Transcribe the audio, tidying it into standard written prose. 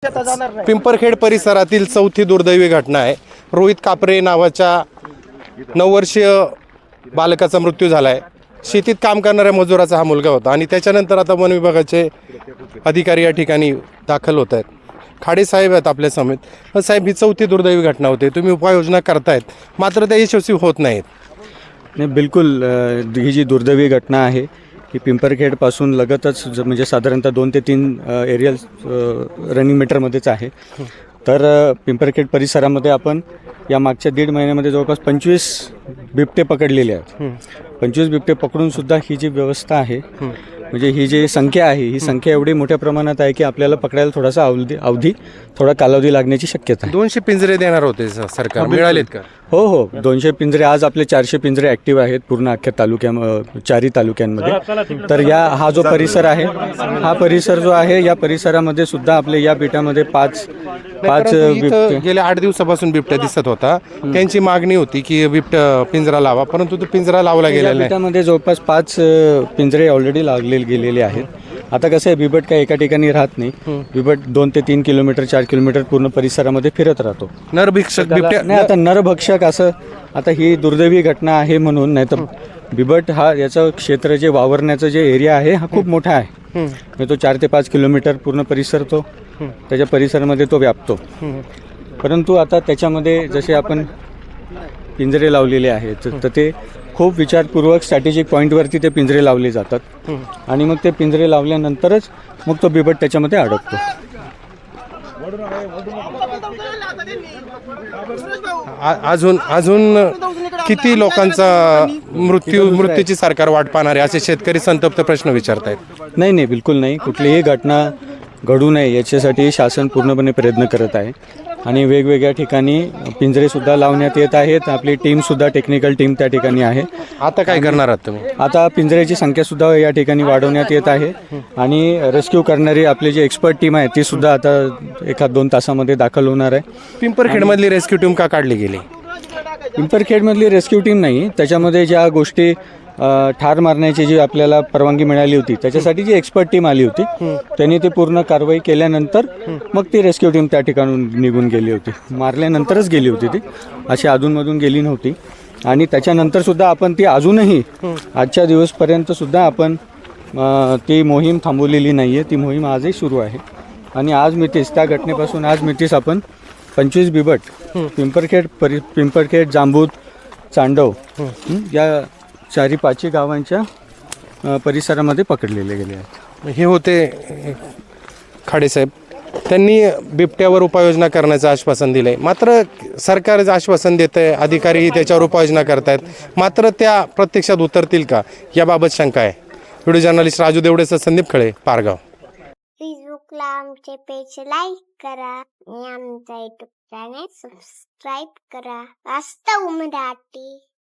पिंपरखेड परिसरातील चौथी दुर्दैवी घटना आहे। रोहित कापरे नावाच्या 9 वर्षीय बालकाचा मृत्यू झाला आहे। शेतीत काम करणाऱ्या मजुराचा हा मुलगा होता आणि त्याच्यानंतर आता वन विभागाचे अधिकारी या ठिकाणी दाखल होत आहेत। खाडे साहेब आहेत आपल्या समेत। साहेब, ही चौथी दुर्दैवी घटना होते, तुम्ही उपाययोजना करतायत मात्र त्या यशस्वी होत नाहीत। नाही, बिलकुल ही जी दुर्दैवी घटना आहे ही पिंपरखेडपासून लगतच म्हणजे साधारणतः 2 ते 3 एरियल रनिंग मीटरमध्येच आहे। तर पिंपरखेड परिसरामध्ये आपण या मागच्या 1.5 महिन्यामध्ये जवळपास 25 बिबटे पकडलेले आहेत। 25 बिबटे पकडूनसुद्धा ही जी व्यवस्था आहे म्हणजे ही जी संख्या आहे ही संख्या एवढी मोठ्या प्रमाणात आहे की आपल्याला पकडायला थोडासा अवधी थोडा कालावधी लागण्याची शक्यता आहे। 200 पिंजरे देणार होते सरकार, मिळालेत का? हो, 200 पिंजरे, आज आपले 400 पिंजरे ॲक्टिव्ह आहेत पूर्ण अख्ख्या चारी तालुक्यांमध्ये। तर हा जो परिसर आहे हा परिसर जो आहे या परिसरामध्ये सुद्धा आपले या बेटामध्ये पाच बिबटे गेल्या 8 दिवसापासून बिबट्या दिसत होता। त्यांची मागणी होती की बिबट्या पिंजरा लावा, परंतु तो पिंजरा लावला गेलेला नाही। बेटामध्ये जवळपास 5 पिंजरे ऑलरेडी लागले गेलेले आहेत। आता कसं आहे, बिबट काय एका ठिकाणी राहत नाही, बिबट 2 ते 3 किलोमीटर 4 किलोमीटर पूर्ण परिसरामध्ये फिरत राहतो। नरभक्षक बिबट्या नाही, आता नरभक्षक असं आता ही दुर्दैवी घटना आहे म्हणून नाही तर बिबट हा याचं क्षेत्र जे वावरण्याचं जे एरिया आहे हा खूप मोठा आहे। तो 4 ते 5 किलोमीटर पूर्ण परिसर तो त्याच्या परिसरामध्ये तो व्यापतो। परंतु आता त्याच्यामध्ये जसे आपण पिंजरे लावलेले आहेत तर ते खूप विचारपूर्वक स्ट्रॅटेजिक पॉईंटवरती ते पिंजरे लावले जातात आणि मग ते पिंजरे लावल्यानंतरच मग तो बिबट त्याच्यामध्ये अडकतो। अजून किती लोकांचा मृत्यूची सरकार वाट पाहणार आहे असे शेतकरी संतप्त प्रश्न विचारतायत। नाही, बिलकुल नाही, कुठलीही घटना घडू नये याच्यासाठी शासन पूर्णपणे प्रयत्न करत आहे आणि वेगवेगळ्या ठिकाणी पिंजरेसुद्धा लावण्यात येत आहेत। आपली टीमसुद्धा, टेक्निकल टीम त्या ठिकाणी आहे। आता काय करणार आहात तुम्ही? आता पिंजऱ्याची संख्यासुद्धा या ठिकाणी वाढवण्यात येत आहे आणि रेस्क्यू करणारी आपली जी एक्सपर्ट टीम आहे ती सुद्धा आता 1-2 तासामध्ये दाखल होणार आहे। पिंपरखेडमधली रेस्क्यू टीम का काढली गेली? पिंपरखेडमधली रेस्क्यू टीम नाही, त्याच्यामध्ये ज्या गोष्टी ठार मारण्याची जी आपल्याला परवानगी मिळाली होती त्याच्यासाठी जी एक्सपर्ट टीम आली होती त्यांनी ती पूर्ण कारवाई केल्यानंतर मग ती रेस्क्यू टीम त्या ठिकाणून निघून गेली होती। मारल्यानंतरच गेली होती ती, अशी अधूनमधून गेली नव्हती। आणि त्याच्यानंतरसुद्धा आपण ती अजूनही आजच्या दिवसपर्यंतसुद्धा आपण ती मोहीम थांबवलेली नाही आहे। ती मोहीम आजही सुरू आहे आणि आज मितीस त्या घटनेपासून आज मितीस आपण 25 बिबट पिंपरखेड, जांबूत, चांडव या 4-5 गावांच्या परिसरामध्ये पकडलेले गेले आहेत। हे होते खाडे साहेब। त्यांनी बिबट्यावर उपाययोजना करण्याचं आश्वासन दिलं आहे, मात्र सरकार आश्वासन देतं आहे, अधिकारीही त्याच्यावर उपाययोजना करत आहेत, मात्र त्या प्रत्यक्षात उतरतील का याबाबत शंका आहे। व्हिडिओ जर्नलिस्ट राजू देवडेसह संदीप खळे, पारगाव। फेसबुकला आमचे पेज लाईक करा आणि आमचा यूट्यूब चॅनेल सबस्क्राईब करा। वास्तव मराठी।